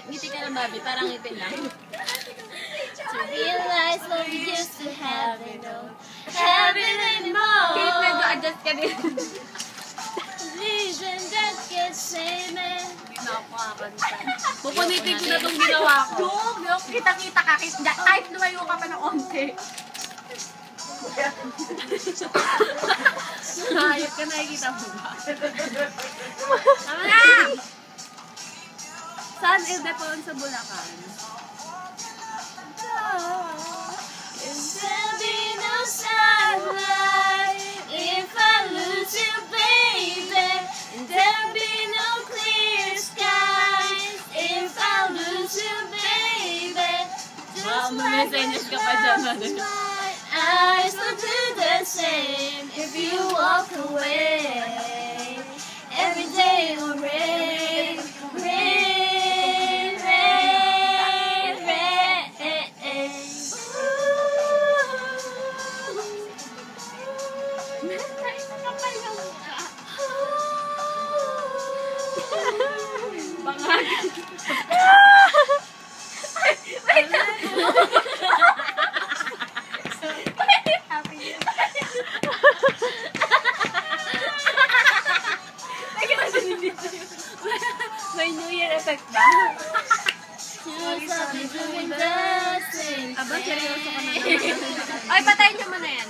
Ngiti ka lang, Bobby. Parang ngiti lang. To realize what we used to have it all. Have it anymore. Kate, medyo adjust ka din. Reason that gets same. Hindi na ako makakanta. Pupunitin ko na itong ginawa ko. Yung kita-kita ka. Kahit lumayo ka pa ng onte. Hayop ka, nakikita mo ba? Tama na! Saan Ildeton sa Bulacan? There'll be no sunlight if I lose you, baby. And there'll be no clear skies if I lose you, baby. Just like ka pa dyan, my eyes will do the same if you walk away. Every day will rain, rain, rain, rain. May New Year effect ba? Aba, seryoso ka na naman. Ay, patayin nyo muna yan.